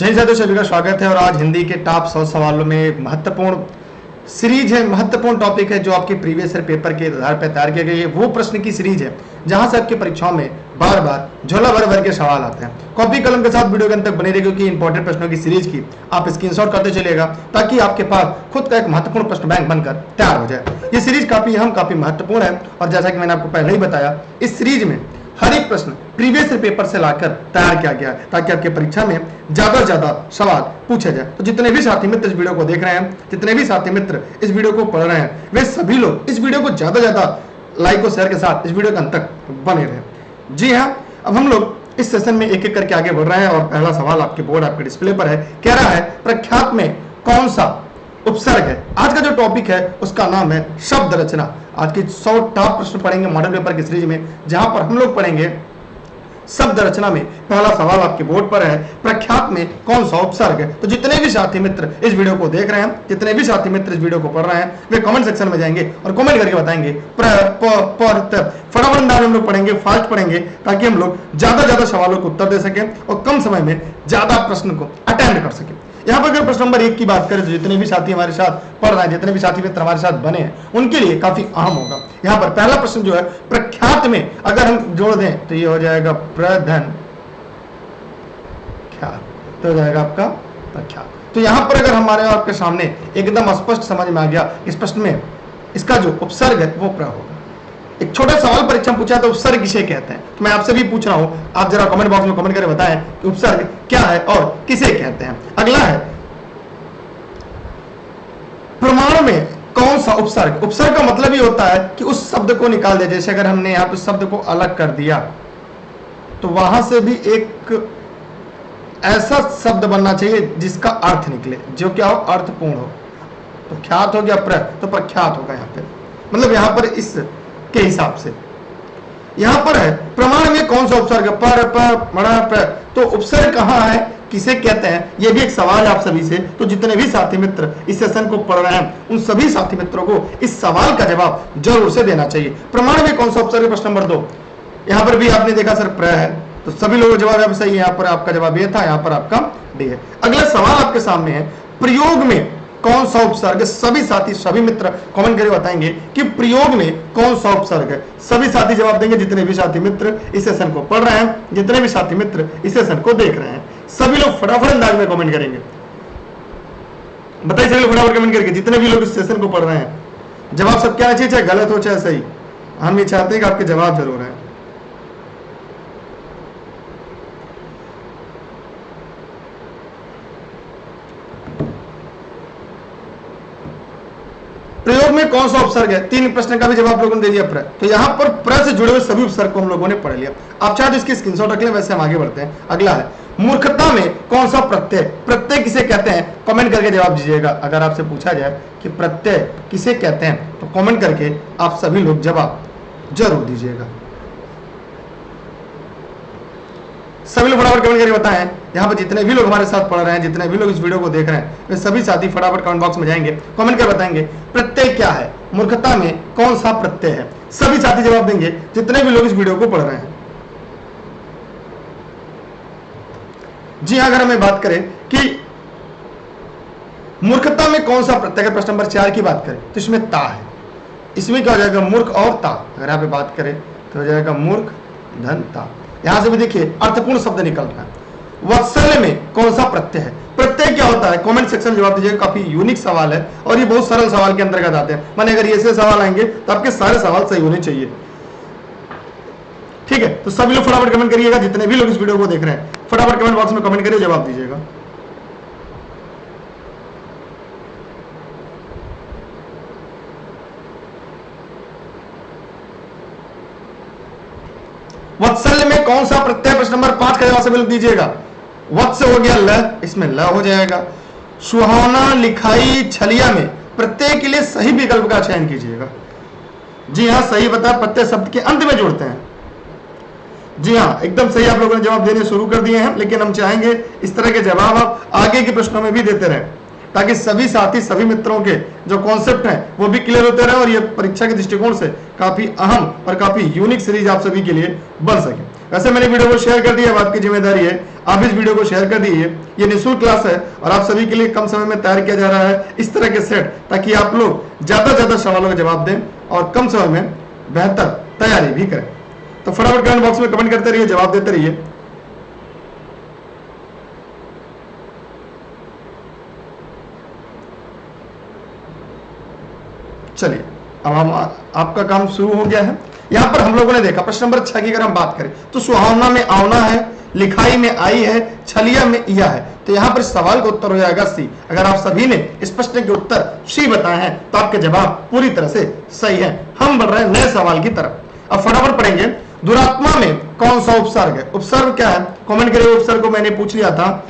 जय साथियों, सभी का स्वागत है। और आज हिंदी के टॉप 100 सवालों में महत्वपूर्ण सीरीज है, महत्वपूर्ण टॉपिक है जो आपके प्रीवियस ईयर पेपर के आधार पर तैयार किया गया है। वो प्रश्न की सीरीज है जहां से आपकी परीक्षाओं में बार बार झोला भर भर के सवाल आते हैं। कॉपी कलम के साथ वीडियो के अंत तक बने रहिए क्योंकि इंपॉर्टेंट प्रश्नों की सीरीज की आप स्क्रीनशॉट करते चलिएगा ताकि आपके पास खुद का एक महत्वपूर्ण प्रश्न बैंक बनकर तैयार हो जाए। ये सीरीज काफी अहम, काफी महत्वपूर्ण है और जैसा कि मैंने आपको पहले ही बताया, इस सीरीज में हर एक प्रश्न प्रीवियस ईयर पेपर से लाकर तैयार किया गया है ताकि आपके परीक्षा में ज्यादा से ज्यादा सवाल पूछे जाए। तो जितने भी साथी मित्र इस वीडियो को देख रहे हैं, जितने भी साथी मित्र इस वीडियो को पढ़ रहे हैं, वे सभी लोग इस वीडियो को ज्यादा से ज्यादा लाइक और शेयर के साथ इस वीडियो के अंत तक बने रहे। जी हाँ, अब हम लोग इस सेशन में एक एक करके आगे बढ़ रहे हैं और पहला सवाल आपके बोर्ड, आपके डिस्प्ले पर है। कह रहा है प्रख्यात में कौन सा उपसर्ग है। आज का जो टॉपिक है उसका नाम है शब्द रचना। आज के 100 टॉप प्रश्न पढ़ेंगे मॉडल पेपर की सीरीज में, जहां पर हम लोग पढ़ेंगे शब्द रचना में। पहला सवाल आपके बोर्ड पर है, प्रख्यात में कौन सा उपसर्ग है। तो जितने भी साथी मित्र इस वीडियो को देख रहे हैं, जितने भी साथी मित्र इस वीडियो को पढ़ रहे हैं, वे कमेंट सेक्शन में जाएंगे और कमेंट करके बताएंगे फटाफट अंदाज में हम लोग पढ़ेंगे, फास्ट पढ़ेंगे ताकि हम लोग ज्यादा सवालों को उत्तर दे सकें और कम समय में ज्यादा प्रश्न को अटेंड कर सकें। यहाँ पर अगर प्रश्न नंबर 1 की बात करें तो जितने भी साथी हमारे साथ पढ़ रहे हैं, जितने भी साथी मित्र हमारे साथ बने हैं, उनके लिए काफी अहम होगा। यहाँ पर पहला प्रश्न जो है प्रख्यात में अगर हम जोड़ दें तो ये हो जाएगा प्रधन ख्यात, तो हो जाएगा आपका प्रख्यात। तो यहाँ पर अगर हमारे आपके सामने एकदम स्पष्ट समझ में आ गया इस प्रश्न में इसका जो उपसर्ग है वो प्र होगा। एक छोटा सवाल परीक्षा में पूछा तो उपसर्ग किसे कहते हैं, तो मैं आपसे भी पूछ रहा हूं, आप जरा कमेंट बॉक्स में कमेंट करके बताएं कि उपसर्ग क्या है और किसे कहते हैं। अगला है प्रमाण में कौन सा उपसर्ग। उपसर्ग का मतलब ही होता है कि उस शब्द को निकाल दिया। जैसे अगर हमने यहां पर शब्द को अलग कर दिया तो वहां से भी एक ऐसा शब्द बनना चाहिए जिसका अर्थ निकले, जो क्या हो, अर्थपूर्ण हो। तो ख्यात हो गया प्र, तो प्रख्यात होगा यहाँ पे, मतलब यहां पर इस के हिसाब से। यहां पर है प्रमाण में कौन सा उपसर्ग, पर बड़ा पर। तो उपसर्ग कहां है, किसे कहते हैं, यह भी एक सवाल है आप सभी से। तो जितने भी साथी मित्र इस सेशन को पढ़ रहे हैं उन सभी साथी मित्रों को इस सवाल का जवाब जरूर से देना चाहिए। प्रमाण में कौन सा उपसर्ग, प्रश्न नंबर 2। यहां पर भी आपने देखा सर प्र है, तो सभी लोगों का जवाब सही है। यहाँ पर आपका जवाब ये था, यहाँ पर आपका डी है। अगला सवाल आपके सामने है, प्रयोग में कौन सा उपसर्ग। सभी साथी, सभी मित्र कमेंट करके बताएंगे कि प्रयोग में कौन सा उपसर्ग है। सभी साथी जवाब देंगे, जितने भी साथी मित्र इस सेशन को पढ़ रहे हैं, जितने भी साथी मित्र इस सेशन को देख रहे हैं, सभी लोग फटाफट अंदाज में कमेंट करेंगे। बताइए सभी लोग फटाफट कमेंट करके, जितने भी लोग इस सेशन को पढ़ रहे हैं। जवाब सब क्या चाहिए, चाहे गलत हो चाहे सही, हम ये चाहते हैं कि आपके जवाब जरूर है। प्रयोग में कौन सा उपसर्ग है। 3 प्रश्न का भी जवाब लोगों ने दे दिया प्र। तो यहां पर प्र से जुड़े हुए सभी उपसर्ग को हम लोगों ने पढ़ लिया। आप चाहे तो इसकी स्क्रीनशॉट रख लें, वैसे हम आगे बढ़ते हैं। अगला है मूर्खता में कौन सा प्रत्यय। प्रत्यय किसे कहते हैं, कमेंट करके जवाब दीजिएगा। अगर आपसे पूछा जाए कि प्रत्यय किसे कहते हैं तो कमेंट करके आप सभी लोग जवाब जरूर दीजिएगा। सभी लोग फटाफट कमेंट करके बताएं। यहाँ पर जितने भी लोग हमारे साथ पढ़ रहे हैं, जितने भी लोग इस वीडियो को देख रहे हैं, वे सभी साथी फटाफट कमेंट बॉक्स में जाएंगे, कमेंट कर बताएंगे प्रत्यय क्या है, मूर्खता में कौन सा प्रत्यय है। सभी साथी जवाब देंगे, जितने भी लोग इस वीडियो को पढ़ रहे हैं। जी हाँ, अगर हमें बात करें कि मूर्खता में कौन सा प्रत्यय, प्रश्न नंबर 4 की बात करें तो इसमें ता है। इसमें क्या हो जाएगा, मूर्ख और ता। अगर यहाँ पे बात करें तो हो जाएगा मूर्ख धन ता। यहां से भी देखिए अर्थपूर्ण शब्द निकल रहा है। वत्सल्य में कौन सा प्रत्यय है। प्रत्यय क्या होता है, कमेंट सेक्शन में जवाब दीजिएगा। काफी यूनिक सवाल है और ये बहुत सरल सवाल के अंतर्गत आते हैं। माने अगर ऐसे सवाल आएंगे तो आपके सारे सवाल सही होने चाहिए। ठीक है, तो सभी लोग फटाफट कमेंट करिएगा, जितने भी लोग इस वीडियो को देख रहे हैं फटाफट कमेंट बॉक्स में कमेंट करिए, जवाब दीजिएगा। वत्सल्य में कौन सा प्रत्यय, प्रश्न नंबर 5 का जवाब सभी लोग दीजिएगा। वत्स हो गया ल, इसमें ल हो जाएगा। सुहावना, लिखाई, छलिया में प्रत्यय के लिए सही विकल्प का चयन कीजिएगा। जी हाँ, सही बता, प्रत्यय शब्द के अंत में जोड़ते हैं। जी हाँ, एकदम सही आप लोगों ने जवाब देने शुरू कर दिए हैं, लेकिन हम चाहेंगे इस तरह के जवाब आप आगे के प्रश्नों में भी देते रहें ताकि सभी साथी, सभी मित्रों के जो कॉन्सेप्ट हैं वो भी क्लियर होते रहे और ये परीक्षा के दृष्टिकोण से काफी अहम और काफी यूनिक सीरीज आप सभी के लिए बन सके। वैसे मैंने वीडियो को शेयर कर दिया, अब आपकी जिम्मेदारी है आप इस वीडियो को शेयर कर दीजिए। ये निःशुल्क क्लास है और आप सभी के लिए कम समय में तैयार किया जा रहा है इस तरह के सेट, ताकि आप लोग ज्यादा से ज्यादा सवालों का जवाब दें और कम समय में बेहतर तैयारी भी करें। तो फटाफट कमेंट बॉक्स में कमेंट करते रहिए, जवाब देते रहिए। चलिए अब हम आपका काम शुरू हो गया है। यहां पर हम लोगों ने देखा प्रश्न नंबर 6 की अगर हम बात करें तो सुहावना में आवना है, लिखाई में आई है, छलिया में इया है। तो यहां पर सवाल का उत्तर हो जाएगा सी। अगर आप सभी ने इस प्रश्न के उत्तर सी बताए हैं तो आपके जवाब पूरी तरह से सही है। हम बढ़ रहे हैं नए सवाल की तरफ। अब फटाफट पढ़ेंगे। दुरात्मा में कौन सा उपसर्ग है? उपसर्ग क्या है? कमेंट करिए। उपसर्ग को मैंने पूछ लिया था।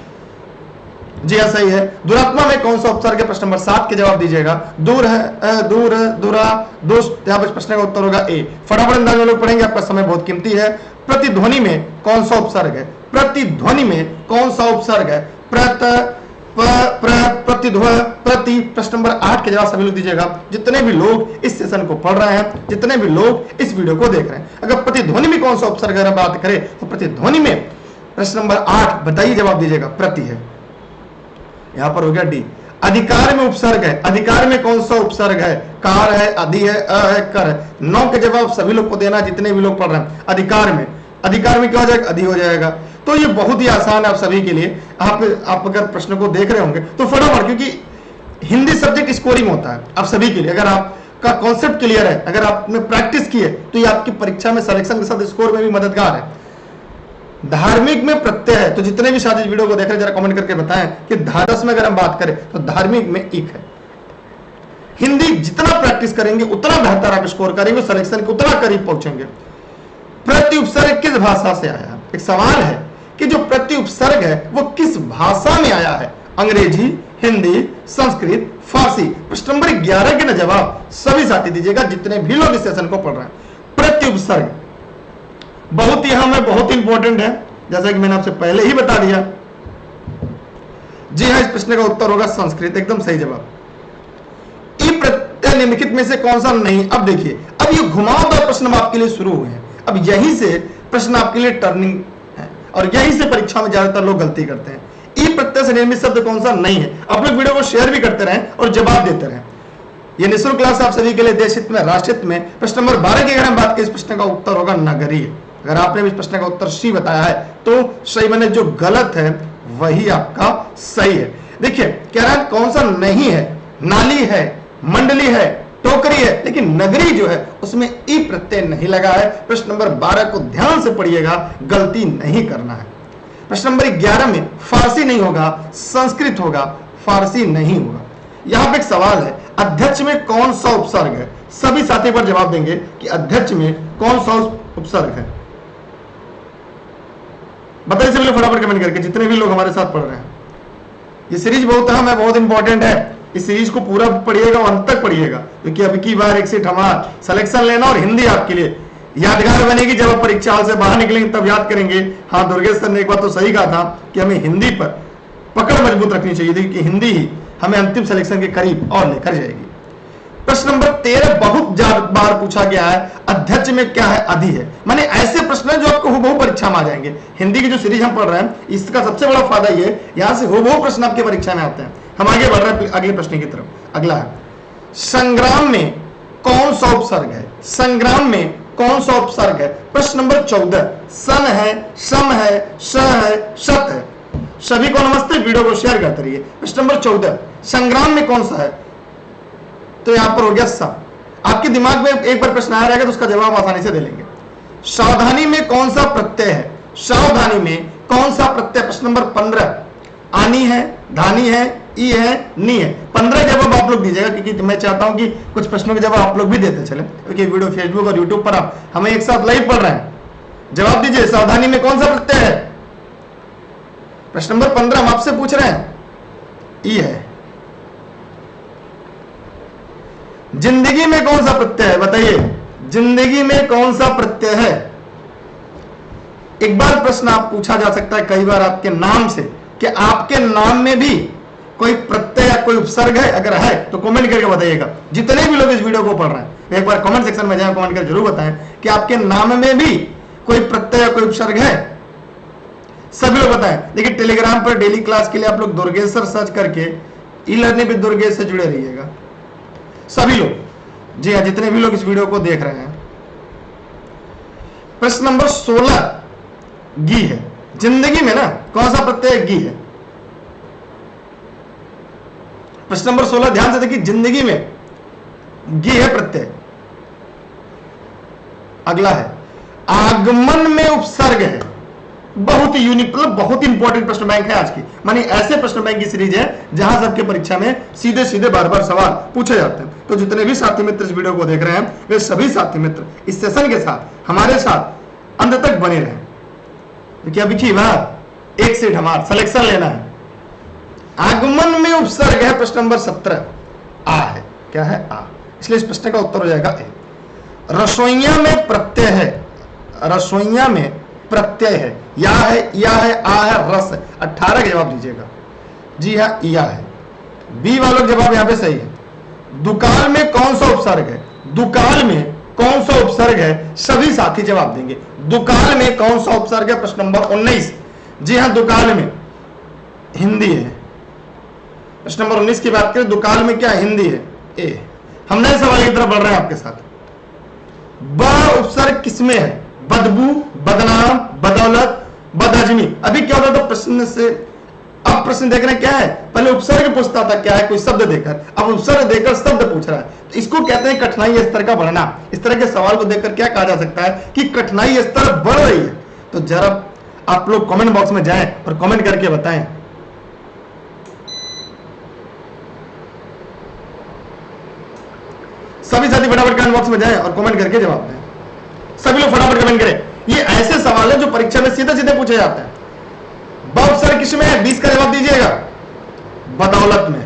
जी हाँ सही है। दुरात्मा में कौन सा उपसर्ग है? प्रश्न नंबर 7 के जवाब दीजिएगा। दूर है, दूर, दुरा, दुष्ट। यहाँ पर प्रश्न का उत्तर होगा ए। फटाफट अंदाज में लोग पढ़ेंगे, आपका समय बहुत कीमती है। प्रतिध्वनि में कौन सा उपसर्ग है? प्रतिध्वनि में कौन सा उपसर्ग है? प्रतिध्व, प्रति। प्रश्न नंबर 8 के जवाब सभी लोग दीजिएगा, जितने भी लोग इस सेशन को पढ़ रहे हैं, जितने भी लोग इस वीडियो को देख रहे हैं। अगर प्रतिध्वनि में कौन सा उपसर्ग है बात करें तो प्रतिध्वनि में प्रश्न नंबर 8 बताइए, जवाब दीजिएगा प्रति है। यहां पर हो गया डी। अधिकार में उपसर्ग है, अधिकार में कौन सा उपसर्ग है? कार है, अधि है, अ है, कर है। 9 के जवाब सभी लोग को देना, जितने भी लोग पढ़ रहे हैं। अधिकार में क्या हो जाएगा? अधि हो जाएगा। तो ये बहुत ही आसान है आप सभी के लिए। आप अगर प्रश्न को देख रहे होंगे तो फटाफट, क्योंकि हिंदी सब्जेक्ट स्कोरिंग होता है आप सभी के लिए। अगर आपका कॉन्सेप्ट क्लियर है, अगर आपने प्रैक्टिस की है, तो ये आपकी परीक्षा में सिलेक्शन के साथ स्कोर में भी मददगार है। धार्मिक में प्रत्यय है, तो जितने भी साथ इस वीडियो को देख रहे हैं जरा कमेंट करके बताएं कि धारस में अगर हम बात करें तो धार्मिक में इक है। हिंदी जितना प्रैक्टिस करेंगे उतना बेहतर आप स्कोर करेंगे, सिलेक्शन के उतना करीब पहुंचेंगे। प्रति उपसर्ग किस भाषा से आया? एक सवाल है कि जो प्रति उपसर्ग है वो किस भाषा में आया है? अंग्रेजी, हिंदी, संस्कृत, फारसी। प्रश्न नंबर 11 के ना जवाब सभी साथी दीजिएगा, जितने भी लोग इस सेशन को पढ़ रहे हैं। प्रति उपसर्ग बहुत यहां में बहुत इंपॉर्टेंट है, जैसा कि मैंने आपसे पहले ही बता दिया। जी हाँ, इस प्रश्न का उत्तर होगा संस्कृत, एकदम सही जवाब। ई प्रत्यय निम्नलिखित में से कौन सा नहीं? अब देखिए, अब ये घुमावदार प्रश्न आपके लिए शुरू हुए हैं। अब यहीं से प्रश्न आपके लिए टर्निंग है और यहीं से परीक्षा में ज्यादातर लोग गलती करते हैं। ई प्रत्यय से निर्मित शब्द कौन सा नहीं है? आप लोग वीडियो को शेयर भी करते रहें और जवाब देते रहें। ये निःशुल्क क्लास आप सभी के लिए देश हित में, राष्ट्र हित में। प्रश्न नंबर 12 की अगर हम बात करें, इस प्रश्न का उत्तर होगा नगरीय। अगर आपने इस प्रश्न का उत्तर सी बताया है तो सही बने, जो गलत है वही आपका सही है। देखिए कह रहा है कौन सा नहीं है? नाली है, मंडली है, टोकरी है, लेकिन नगरी जो है उसमें ई प्रत्यय नहीं लगा है। प्रश्न नंबर 12 को ध्यान से पढ़िएगा, गलती नहीं करना है। प्रश्न नंबर 11 में फारसी नहीं होगा, संस्कृत होगा, फारसी नहीं होगा। यहां पे एक सवाल है, अध्यक्ष में कौन सा उपसर्ग है? सभी साथी पर जवाब देंगे कि अध्यक्ष में कौन सा उपसर्ग है। बताइए सभी लोग फटाफट कमेंट करके, जितने भी लोग हमारे साथ पढ़ रहे हैं। ये सीरीज बहुत अहम है, बहुत इंपॉर्टेंट है। इस सीरीज को पूरा पढ़िएगा और अंत तक पढ़िएगा, क्योंकि अब की बार एक सीट हमारा सिलेक्शन लेना और हिंदी आपके लिए यादगार बनेगी। जब आप परीक्षा हॉल से बाहर निकलेंगे तब याद करेंगे, हाँ दुर्गेश सर ने एक बात तो सही कहा था कि हमें हिंदी पर पकड़ मजबूत रखनी चाहिए थी, कि हिंदी ही हमें अंतिम सिलेक्शन के करीब और लेकर जाएगी। प्रश्न नंबर 13 बहुत बार पूछा गया है, अध्यक्ष में क्या है? अधि है। माने ऐसे प्रश्न है जो आपको हुबहू परीक्षा में आ जाएंगे। हिंदी की जो सीरीज हम पढ़ रहे हैं इसका सबसे बड़ा फायदा ये, यहां से हुबहू प्रश्न आपके परीक्षा में आते हैं। हम आगे बढ़ रहे हैं अगले प्रश्न की तरफ। अगला है, संग्राम में कौन सा उपसर्ग है? संग्राम में कौन सा उपसर्ग है? प्रश्न नंबर 14। सन है, सम है, स है, सत है। सभी को नमस्ते, वीडियो को शेयर करते रहिए। प्रश्न नंबर 14, संग्राम में कौन सा है? तो यहां पर हो गया सा। आपके दिमाग में एक बार प्रश्न आया रहेगा तो उसका जवाब आसानी से दे लेंगे। सावधानी में कौन सा प्रत्यय है? सावधानी में कौन सा प्रत्यय? प्रश्न नंबर 15, आनी है, धानी है, ई है, नी है। 15 जवाब आप लोग दीजिएगा, क्योंकि मैं चाहता हूं कि कुछ प्रश्नों के जवाब आप लोग भी देते चले, क्योंकि वीडियो फेसबुक और यूट्यूब पर आप हमें एक साथ लाइव पढ़ रहे हैं। जवाब दीजिए, सावधानी में कौन सा प्रत्यय है? प्रश्न नंबर 15 हम आपसे पूछ रहे हैं, ई है। जिंदगी में कौन सा प्रत्यय है? बताइए, जिंदगी में कौन सा प्रत्यय है? एक बार प्रश्न आप पूछा जा सकता है कई बार आपके नाम से, कि आपके नाम में भी कोई प्रत्यय या कोई उपसर्ग है? अगर है तो कमेंट करके बताइएगा। जितने भी लोग इस वीडियो को पढ़ रहे हैं एक बार कमेंट सेक्शन में जाएं, कमेंट कर जरूर बताएं कि आपके नाम में भी कोई प्रत्यय या कोई उपसर्ग है? सभी लोग बताएं। देखिए टेलीग्राम पर डेली क्लास के लिए आप लोग दुर्गेश्वर सर्च करके ई लर्निंग विद दुर्गेश से जुड़े रहिएगा सभी लोग। जी हाँ, जितने भी लोग इस वीडियो को देख रहे हैं। प्रश्न नंबर 16 गी है। जिंदगी में ना कौन सा प्रत्यय गी है? प्रश्न नंबर 16 ध्यान से देखिए, जिंदगी में गी है प्रत्यय। अगला है आगमन में उपसर्ग है। बहुत ही यूनिक, मतलब बहुत ही इंपॉर्टेंट प्रश्न बैंक है आज की। मानी ऐसे प्रश्न बैंक की सीरीज है जहां सबके परीक्षा में सीधे सीधे बार बार सवाल पूछे जाते हैं। तो जितने भी साथी मित्र इस वीडियो को देख रहे हैं वे सभी साथी मित्र इस सेशन के साथ हमारे साथ अंत तक बने रहें। देखिए अभी की बात एक से हमारा सिलेक्शन लेना है। आगमन में उपसर्ग है। प्रश्न नंबर 17 आ है। क्या है? आ। इसलिए इस प्रश्न का उत्तर हो जाएगा ए। रसोइया में प्रत्यय है। रसोइया में प्रत्यय है। या है, या है, आ है, रस है। 18 का जवाब दीजिएगा। जी हाँ, या है। बी वालों जवाब यहां पे सही है। दुकाल में कौन सा उपसर्ग है? दुकाल में कौन सा उपसर्ग है? सभी साथी जवाब देंगे। दुकाल में कौन सा उपसर्ग है? प्रश्न नंबर 19। जी हाँ, दुकाल में हिंदी है। प्रश्न नंबर 19 की बात करें, दुकाल में क्या हिंदी है? ए। हम नए सवाल की तरफ बढ़ रहे हैं आपके साथ। ब उपसर्ग किसमें है? बदबू, बदनाम, बदौलत, बदहजमी। अभी क्या होता था प्रश्न से, अब प्रश्न देख रहे हैं क्या है, पहले उपसर्ग पूछता था क्या है कोई शब्द देकर, अब उपसर्ग देकर शब्द पूछ रहा है। तो इसको कहते हैं कठिनाई स्तर का बढ़ना। इस तरह के सवाल को देखकर क्या कहा जा सकता है कि कठिनाई स्तर बढ़ रही है। तो जरा आप लोग कमेंट बॉक्स में जाएं और कमेंट करके बताएं। सभी साथी फटाफट कमेंट बॉक्स में जाएं और कमेंट करके जवाब दें। सभी लोग फटाफट कमेंट करें। ये ऐसे सवाल है जो परीक्षा में सीधे सीधे पूछे जाते हैं। ब उपसर्ग किसमें है? 20 का जवाब दीजिएगा। बदौलत में।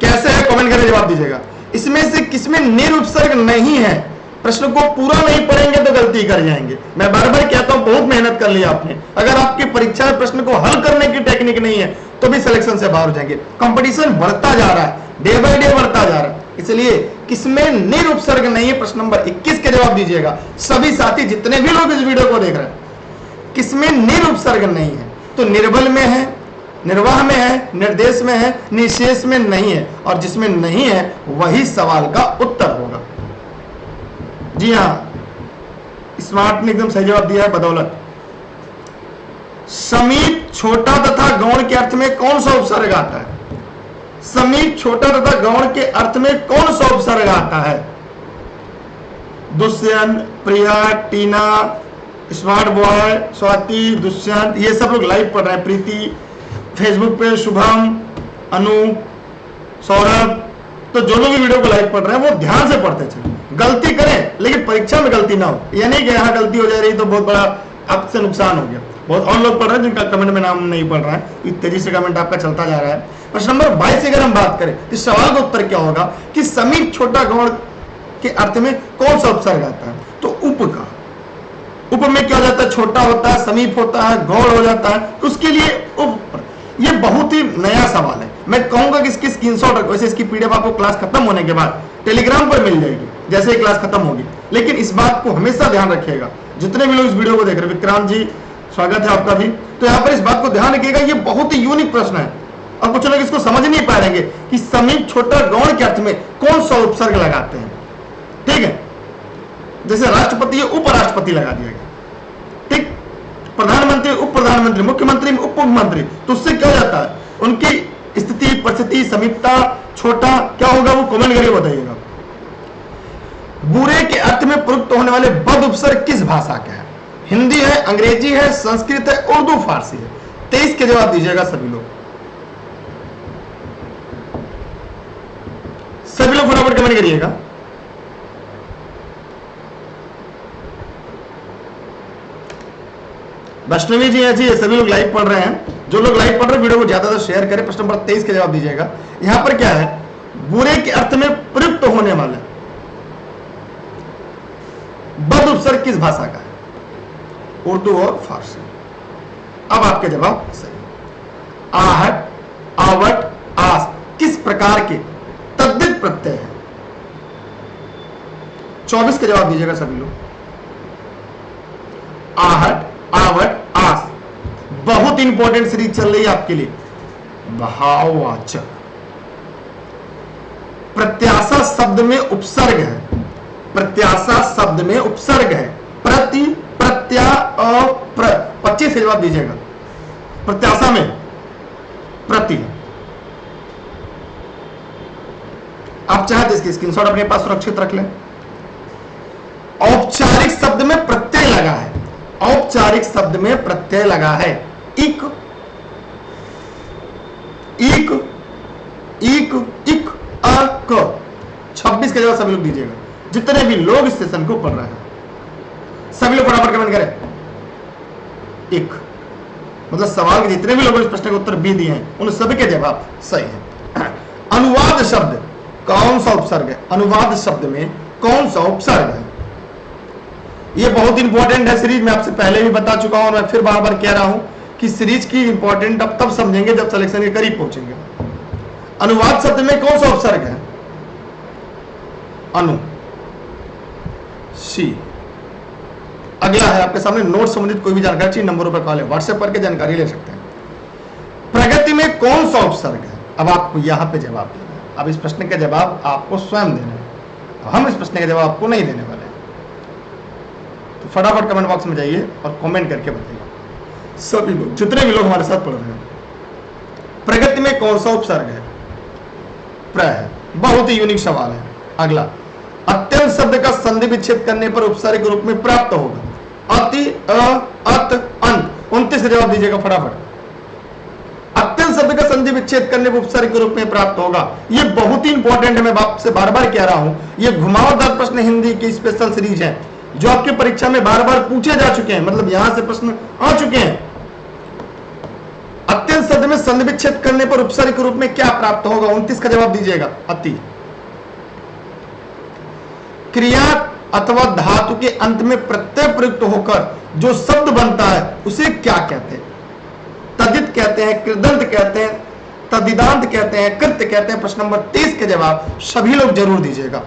कैसे है? कमेंट करके जवाब दीजिएगा। इसमें से किसमें निर उपसर्ग नहीं है? प्रश्न को पूरा नहीं पढ़ेंगे तो गलती कर जाएंगे। मैं बार बार कहता हूं बहुत मेहनत कर लिया आपने। अगर आपकी परीक्षा में प्रश्न को हल करने की टेक्निक नहीं है तो भी सिलेक्शन से बाहर हो जाएंगे। कंपटीशन बढ़ता जा रहा है, डे बाय डे बढ़ता जा रहा है। इसलिए किसमें निर उपसर्ग नहीं है? प्रश्न नंबर 21 के जवाब दीजिएगा। सभी साथी जितने भी लोग इस वीडियो को देख रहे हैं, किसमें निर उपसर्ग नहीं है? तो निर्बल में है, निर्वाह में है, निर्देश में है, निशेष में नहीं है। और जिसमें नहीं है वही सवाल का उत्तर होगा। जी हाँ, स्मार्ट ने एकदम सही जवाब दिया है, बदौलत। समीप छोटा तथा गौण के अर्थ में कौन सा उपसर्ग आता है? समीप छोटा तथा गौण के अर्थ में कौन सा उपसर्ग आता है? दुष्यंत, प्रिया, टीना, स्मार्ट बॉय, स्वाति, दुष्यंत, ये सब लोग लाइव पढ़ रहे हैं। प्रीति, फेसबुक पे शुभम, अनु, सौरभ। तो जो लोग वीडियो को लाइव पढ़ रहे हैं वो ध्यान से पढ़ते चले। गलती करें लेकिन परीक्षा में गलती ना हो। यह नहीं कि यहाँ गलती हो जा रही तो बहुत बड़ा आपसे नुकसान हो गया। बहुत और लोग पढ़ रहे हैं जिनका कमेंट में नाम नहीं पढ़ रहा है। तेजी से कमेंट आपका चलता जा रहा है। प्रश्न नंबर 22 अगर हम बात करें इस सवाल का उत्तर क्या होगा कि समीप छोटा गौण के अर्थ में कौन सा उपसर्ग आता है? तो उप का। उप में क्या हो जाता है? छोटा होता है, समीप होता है, गौण हो जाता है। तो उसके लिए उप। ये बहुत ही नया सवाल है। मैं कहूंगा कि इसकी स्क्रीनशॉट रखो। वैसे इसकी पीडीएफ आपको क्लास खत्म होने के बाद टेलीग्राम पर मिल जाएगी जैसे ही क्लास खत्म होगी। लेकिन इस बात को हमेशा ध्यान रखिएगा, जितने भी लोग इस वीडियो को देख रहे हैं। विक्रांत जी स्वागत है आपका भी। तो यहाँ पर इस बात को ध्यान रखिएगा, ये बहुत ही यूनिक प्रश्न है और कुछ लोग इसको समझ नहीं पाएंगे कि समीप छोटा गौण के अर्थ में कौन सा उपसर्ग लगाते हैं। ठीक है, जैसे राष्ट्रपति है, उपराष्ट्रपति लगा दिया गया। ठीक, प्रधानमंत्री, उप प्रधानमंत्री, मुख्यमंत्री, उप मुख्यमंत्री। तो उससे क्या हो जाता है? उनकी स्थिति, परिस्थिति, समीपता, छोटा क्या होगा वो कमेंट करके बताइएगा। बुरे के अर्थ में प्रयुक्त होने वाले बद उपसर्ग किस भाषा का है? हिंदी है, अंग्रेजी है, संस्कृत है, उर्दू, फारसी है। 23 के जवाब दीजिएगा सभी लोग। सभी लोग फटाफट कमेंट करिएगा। वैष्णवी जी है जी, सभी लोग लाइव पढ़ रहे हैं। जो लोग लाइव पढ़ रहे हैं वीडियो को ज्यादा से शेयर करें। प्रश्न नंबर 23 के जवाब दीजिएगा। यहां पर क्या है? बुरे के अर्थ में प्रयुक्त होने वाले बद उपसर्ग किस भाषा का है? उर्दू और फारसी। अब आपके जवाब सही। आहट, आवट, आस किस प्रकार के तद्धित प्रत्यय है? 24 के जवाब दीजिएगा सभी लोग। ही इंपॉर्टेंट सीरीज चल रही है आपके लिए, भाववाचक। प्रत्याशा शब्द में उपसर्ग है, प्रत्याशा शब्द में उपसर्ग है, प्रति, प्रत्या, अप्र, 25 का जवाब दीजिएगा। प्रत्याशा में प्रति, आप चाहे तो इसकी स्क्रीनशॉट अपने पास सुरक्षित रख लें। औपचारिक शब्द में प्रत्यय लगा है, औपचारिक शब्द में प्रत्यय लगा है, इक, इक, इक, इक, अक। 26 का जवाब सभी लोग दीजिएगा, जितने भी लोग इस सेशन को पढ़ रहे हैं सभी लोग फटाफट कमेंट करें। एक मतलब सवाल के जितने भी लोगों ने इस प्रश्न का उत्तर बी दिए हैं उन सभी के जवाब सही है। अनुवाद शब्द कौन सा उपसर्ग है? अनुवाद शब्द में कौन सा उपसर्ग है? यह बहुत इंपॉर्टेंट है सीरीज, मैं आपसे पहले भी बता चुका हूं और मैं फिर बार बार कह रहा हूं कि सीरीज की इंपॉर्टेंट अब तब समझेंगे जब सिलेक्शन के करीब पहुंचेंगे। अनुवाद शब्द में कौन सा उपसर्ग है? अनु, सी। अगला है आपके सामने नोट संबंधित कोई भी जानकारी चाहिए नंबरों पर कॉल है, व्हाट्सएप करके जानकारी ले सकते हैं। प्रगति में कौन सा उपसर्ग है? अब आपको यहां पे जवाब देना है। अब इस प्रश्न का जवाब आपको स्वयं देना है, हम इस प्रश्न का जवाब आपको नहीं देने वाले हैं। तो फटाफट कमेंट बॉक्स में जाइए और कमेंट करके बताइए सभी लोग, जितने भी लोग हमारे साथ पढ़ रहे हैं। प्रगति में कौन सा उपसर्ग है? प्र है। बहुत ही यूनिक सवाल है। अगला, अत्यंत शब्द का संधि विच्छेद करने पर उपसर्ग के रूप में प्राप्त होगा अति, अत, अंत। 29 का जवाब दीजिएगा फटाफट। अत्यंत शब्द का संधि विच्छेद करने पर उपसर्ग के रूप में प्राप्त होगा। यह बहुत ही इंपॉर्टेंट है, मैं आपसे बार बार कह रहा हूं। यह घुमावदार प्रश्न हिंदी की स्पेशल सीरीज है जो आपकी परीक्षा में बार बार पूछे जा चुके हैं, मतलब यहां से प्रश्न आ चुके हैं। अत्यंत शब्द में संधि विच्छेद करने पर उपसर्ग के रूप में क्या प्राप्त होगा? 29 का जवाब दीजिएगा अति। क्रिया अथवा धातु के अंत में प्रत्यय प्रयुक्त होकर जो शब्द बनता है उसे क्या कहते हैं? तदित कहते हैं, कृदंत कहते हैं, तदिदांत कहते हैं, कृत्य कहते हैं। प्रश्न नंबर 23 के जवाब सभी लोग जरूर दीजिएगा।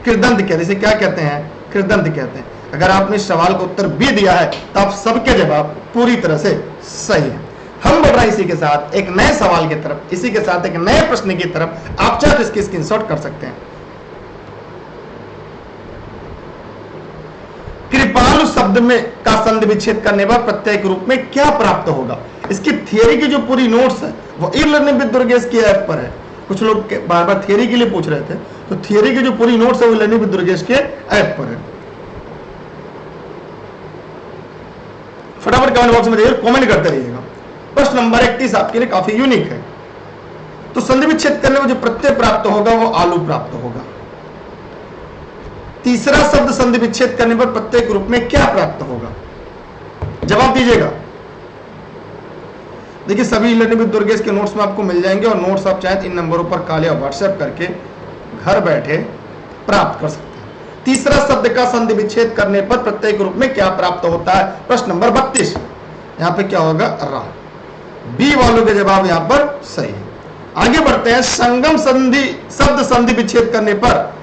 कृदंत कहते हैं, इसे क्या कहते हैं? कृदंत कहते हैं। अगर आपने इस सवाल का उत्तर भी दिया है तो आप सबके जवाब पूरी तरह से सही है। हम बढ़ रहे हैं इसी के साथ एक नए सवाल की तरफ, इसी के साथ एक नए प्रश्न की तरफ। आप चाहे तो इसकी स्क्रीनशॉट कर सकते हैं। कृपालु शब्द में का संधि विच्छेद करने पर प्रत्यय के रूप में क्या प्राप्त होगा? इसकी थियरी की जो पूरी नोट्स है वो ई लर्निंग विद दुर्गेश के ऐप पर है। कुछ लोग बार बार थियरी के लिए पूछ रहे थे, तो थियरी की जो पूरी नोट्स है वो लर्निंग विद दुर्गेश के ऐप पर है। फटाफट कमेंट बॉक्स में जाइए, कमेंट करते रहिएगा। प्रश्न नंबर 31 आपके लिए काफी यूनिक है। तो संधि विच्छेद करने में जो प्रत्यय प्राप्त होगा वो आलू प्राप्त होगा। तीसरा शब्द संधि विच्छेद करने पर प्रत्यय के रूप में क्या प्राप्त होगा? जवाब दीजिएगा। देखिए सभी लर्निंग विद दुर्गेश के नोट्स में आपको मिल जाएंगे और नोट्स आप चाहे इन नंबरों पर कॉल या व्हाट्सएप करके घर बैठे प्राप्त कर सकते हैं। तीसरा शब्द का संधि विच्छेद करने पर प्रत्यय के रूप में क्या प्राप्त होता है? प्रश्न नंबर 32। यहां पे क्या होगा? रा। बी वालों के जवाब यहां पर सही है। आगे बढ़ते हैं। संगम संधि शब्द संधि विच्छेद करने पर,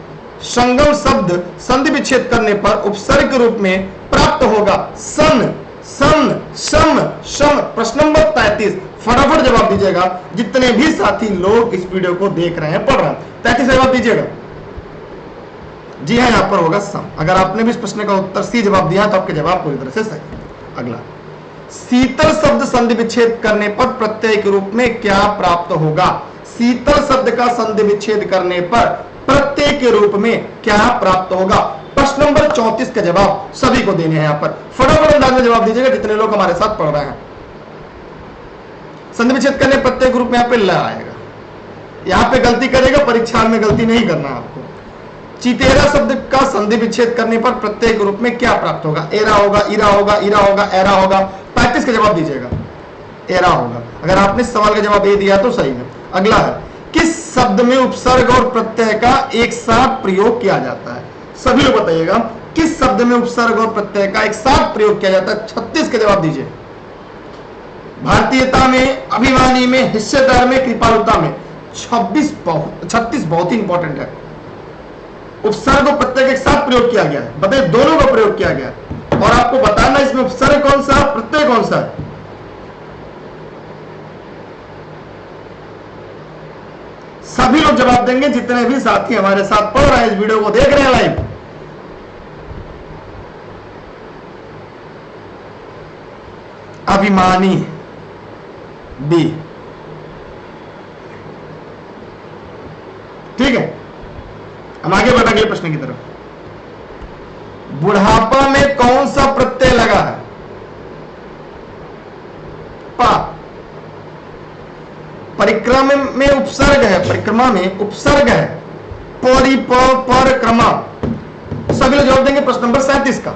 संगम शब्द संधि विच्छेद करने पर उपसर्ग के रूप में प्राप्त होगा सन, सम, सम, सम। प्रश्न नंबर 33। फटाफट जवाब दीजिएगा जितने भी साथी लोग इस वीडियो को देख रहे हैं, पढ़ रहे हैं। 33 जवाब दीजिएगा। जी हाँ, यहां पर होगा सम। अगर आपने भी इस प्रश्न का उत्तर सी जवाब दिया तो आपके जवाब पूरी तरह से सही। अगला, शीतल शब्द संधि विच्छेद करने पर प्रत्यय के रूप में क्या प्राप्त होगा? शीतल शब्द का संधि विच्छेद करने पर प्रत्यय के रूप में क्या प्राप्त होगा? प्रश्न नंबर 34 का जवाब सभी को देने हैं। यहां पर फटाफट अंदाज में जवाब दीजिएगा जितने लोग हमारे साथ पढ़ रहे हैं। संधि विच्छेद करने प्रत्यय के रूप में यहां पे ल आएगा। यहां पे गलती करेगा, परीक्षा में गलती नहीं करना आपको। चितेरा शब्द का संधि विच्छेद करने पर प्रत्यय के रूप में क्या प्राप्त होगा? एरा होगा, इरा होगा, इरा होगा, एरा होगा। 35 का जवाब दीजिएगा। एरा होगा। अगर आपने इस सवाल का जवाब ए दिया तो सही है। अगला है, किस शब्द में उपसर्ग और प्रत्यय का एक साथ प्रयोग किया जाता है? सभी लोग बताइएगा किस शब्द में उपसर्ग और प्रत्यय का एक साथ प्रयोग किया जाता है? 36 का जवाब दीजिए। भारतीयता में, अभिमानी में, हिस्सेदार में, कृपालुता में। 36 बहुत ही इंपॉर्टेंट है। उपसर्ग और प्रत्यय का एक साथ प्रयोग किया गया है, बताइए दोनों का प्रयोग किया गया है और आपको बताना इसमें उपसर्ग कौन सा, प्रत्यय कौन सा है। जवाब देंगे जितने भी साथी हमारे साथ पढ़ रहे हैं, इस वीडियो को देख रहे हैं लाइव। अभिमानी, बी। ठीक है, हम आगे बढ़ अगले प्रश्न की तरफ। बुढ़ापा में कौन सा प्रत्यय लगा है? पा। परिक्रमा में उपसर्ग है, परिक्रमा में उपसर्ग है, परिक्रमा। सभी लोग जवाब देंगे प्रश्न नंबर 37 का,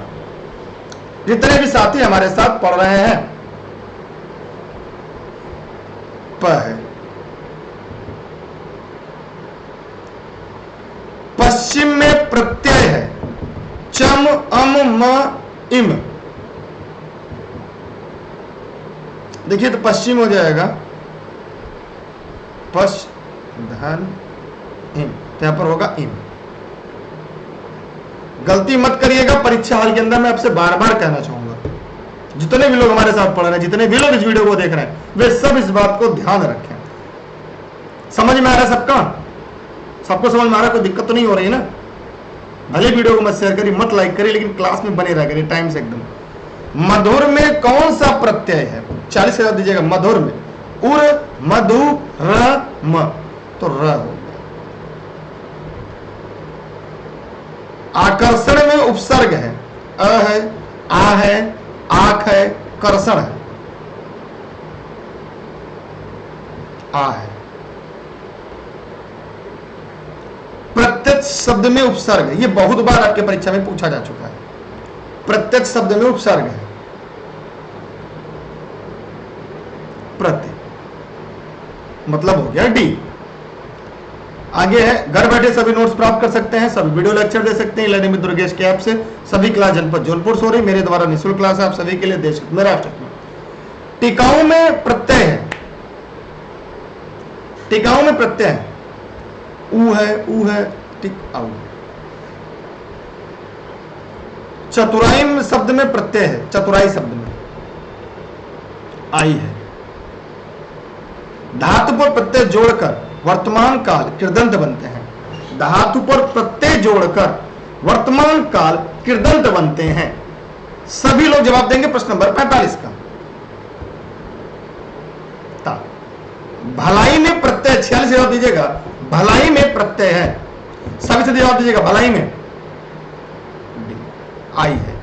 जितने भी साथी हमारे साथ पढ़ रहे हैं। प है। पश्चिम में प्रत्यय है, चम अम म इम। देखिए तो पश्चिम हो जाएगा, पश धन इम, तो यहां पर होगा इम। गलती मत करिएगा, परीक्षा हॉल के अंदर मैं आपसे बार बार कहना चाहूंगा, जितने भी लोग हमारे साथ पढ़ रहे हैं, जितने भी लोग इस वीडियो को देख रहे हैं, वे सब इस बात को ध्यान रखें। समझ में आ रहा है सबका? सबको समझ में आ रहा है? कोई दिक्कत तो नहीं हो रही है ना? भले वीडियो को मत शेयर करिए, मत लाइक करिए, लेकिन क्लास में बने रह करिए टाइम से एकदम। मधुर में कौन सा प्रत्यय है? 40 के साथ दीजिएगा। मधुर में उर, मधु, र, म, तो र हो गया। आकर्षण में उपसर्ग है, अ है, आ है, आख है, कर्षण है, आ है। प्रत्यक्ष शब्द में उपसर्ग है, ये बहुत बार आपके परीक्षा में पूछा जा चुका है। प्रत्यक्ष शब्द में उपसर्ग है, प्रत्यय, मतलब हो गया डी। आगे है, घर बैठे सभी नोट्स प्राप्त कर सकते हैं, सभी वीडियो लेक्चर दे सकते हैं लर्निंग विद दुर्गेश के ऐप से। सभी क्लास जनपद जौनपुर से हो रही, मेरे द्वारा निःशुल्क क्लास है आप सभी के लिए, देश में, राष्ट्र में। टिकाऊ में प्रत्यय है, टिकाऊ में प्रत्यय है, ऊ है, टिकाऊ। चतुराई में शब्द में प्रत्यय है, चतुराई शब्द में आई है। धातु पर प्रत्यय जोड़कर वर्तमान काल कृदंत बनते हैं, धातु पर प्रत्यय जोड़कर वर्तमान काल कृदंत बनते हैं। सभी लोग जवाब देंगे प्रश्न नंबर 45 का। ता। भलाई में प्रत्यय, 46 जवाब दीजिएगा। भलाई में प्रत्यय है, सभी से जवाब दीजिएगा। भलाई में आई है।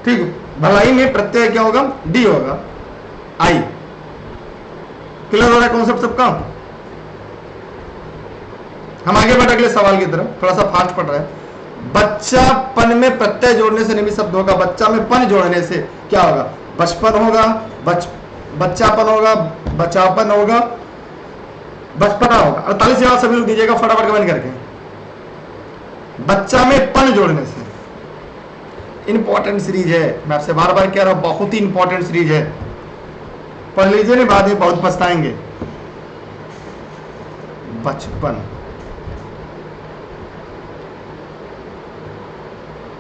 ठीक है, भलाई में प्रत्यय क्या होगा? डी होगा, आई। क्लियर हो रहा है कॉन्सेप्ट सबका? हम आगे बढ़ अगले सवाल की तरफ, थोड़ा सा फास्ट पढ़ रहे हैं। बच्चापन में प्रत्यय जोड़ने से निमित्त शब्द होगा, बच्चा में पन जोड़ने से क्या होगा? बचपन होगा, बच्चापन होगा, बचापन होगा, बचपना होगा। 48 जवाब सभी लोग दीजिएगा फटाफट कमेंट करके। बच्चा में पन जोड़ने से। इंपॉर्टेंट सीरीज है, मैं आपसे बार बार कह रहा हूं, बहुत ही इंपॉर्टेंट सीरीज है, पढ़ लीजिए, नहीं बाद में बहुत पछताएंगे। बचपन,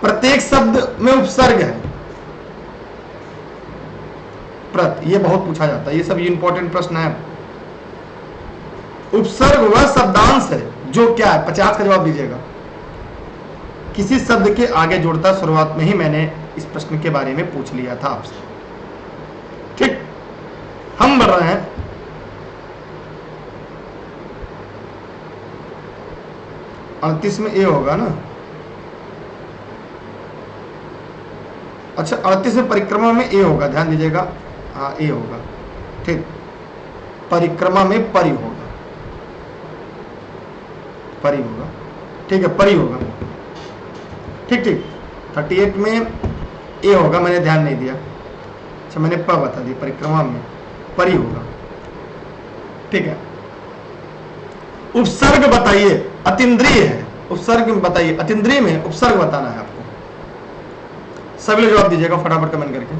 प्रत्येक शब्द में उपसर्ग है, प्रत, ये बहुत पूछा जाता है, ये सब इंपॉर्टेंट प्रश्न है। उपसर्ग वह शब्दांश है जो क्या है? 50 का जवाब दीजिएगा। किसी शब्द के आगे जोड़ता, शुरुआत में ही मैंने इस प्रश्न के बारे में पूछ लिया था आपसे। ठीक, हम बढ़ रहे हैं। अड़तीस में ए होगा ना? अच्छा, 38 में परिक्रमा में ए होगा, ध्यान दीजिएगा। हाँ, ए होगा। ठीक, परिक्रमा में परि होगा, परि होगा। ठीक है, परि होगा। ठीक ठीक, 38 में ए होगा, मैंने ध्यान नहीं दिया। अच्छा, मैंने प बता दी, परिक्रमा में परि होगा। ठीक है, उपसर्ग बताइए, अतीन्द्रिय है, उपसर्ग बताइए, अतीन्द्रिय में उपसर्ग बताना है आपको। सभी लोग जवाब दीजिएगा फटाफट कमेंट करके,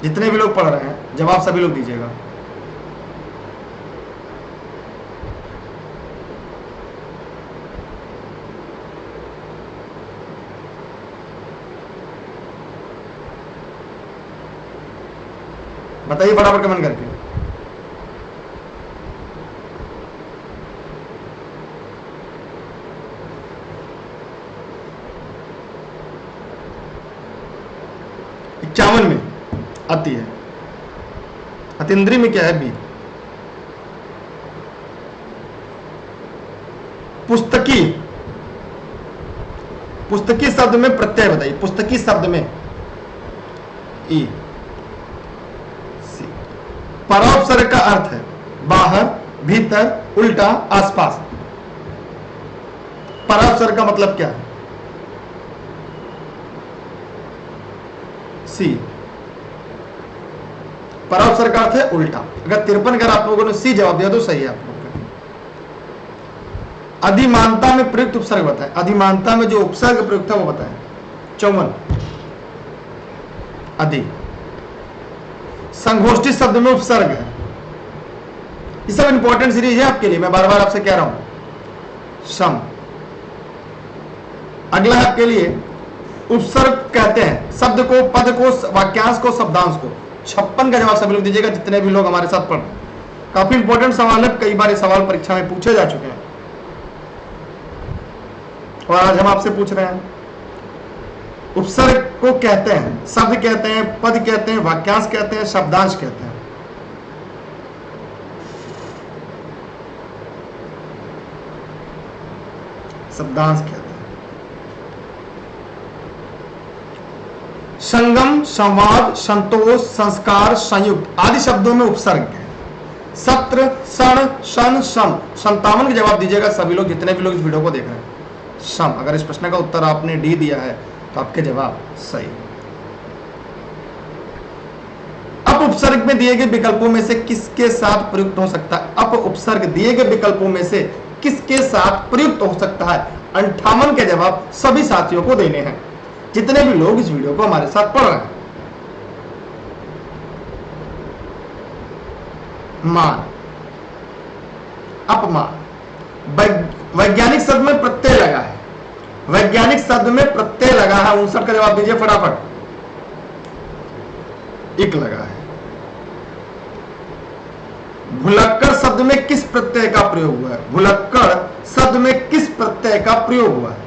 जितने भी लोग पढ़ रहे हैं जवाब सभी लोग दीजिएगा। बताइए फटाफट कमेंट करके। इक्यावन में आती है। अतीन्द्रिय में क्या है? बी। पुस्तकी, पुस्तकी शब्द में प्रत्यय बताइए। पुस्तकी शब्द में ई। सी। परोपसर्ग का अर्थ है बाहर, भीतर, उल्टा, आसपास। परोपसर्ग का मतलब क्या है? सी। परोपसर्ग का अर्थ है उल्टा। अगर 53 अगर आप लोगों ने सी जवाब दिया तो सही है आप लोग का। अधिमानता में प्रयुक्त उपसर्ग बताएं। अधिमानता में जो उपसर्ग प्रयुक्त है वो बताएं। 54 अधि। संगोष्ठी शब्द में उपसर्ग है। ये सब इंपॉर्टेंट सीरीज है आपके लिए, मैं बार बार आपसे कह रहा हूं। सम। अगला है आपके लिए उपसर्ग कहते हैं शब्द को, पद को, वाक्यांश को, शब्दांश को। 56 का जवाब सभी लोग दीजिएगा जितने भी लोग हमारे साथ पढ़ रहे हैं। काफी इंपॉर्टेंट सवाल है, कई बार ये सवाल परीक्षा में पूछे जा चुके हैं और आज हम आपसे पूछ रहे हैं। उपसर्ग को कहते हैं शब्द कहते हैं, पद कहते हैं, वाक्यांश कहते हैं, शब्दांश कहते हैं। शब्दांश कहते हैं। संगम, संवाद, संतोष, संस्कार, संयुक्त आदि शब्दों में उपसर्ग है। सत्र, क्षण, शन, सम। 57 का जवाब दीजिएगा सभी लोग जितने भी लोग इस वीडियो को देख रहे हैं। सम। अगर इस प्रश्न का उत्तर आपने डी दिया है तो आपके जवाब सही। अप उपसर्ग में दिए गए विकल्पों में से किसके साथ प्रयुक्त हो सकता है? अप उपसर्ग दिए गए विकल्पों में से किसके साथ प्रयुक्त हो सकता है? 58 के जवाब सभी साथियों को देने हैं जितने भी लोग इस वीडियो को हमारे साथ पढ़ रहे हैं। मान, अपमान। वैज्ञानिक शब्द में प्रत्यय लगा है। वैज्ञानिक शब्द में प्रत्यय लगा है। 59 का जवाब दीजिए फटाफट। इक लगा है। भुलक्कड़ शब्द में किस प्रत्यय का प्रयोग हुआ है? भुलक्कड़ शब्द में किस प्रत्यय का प्रयोग हुआ है?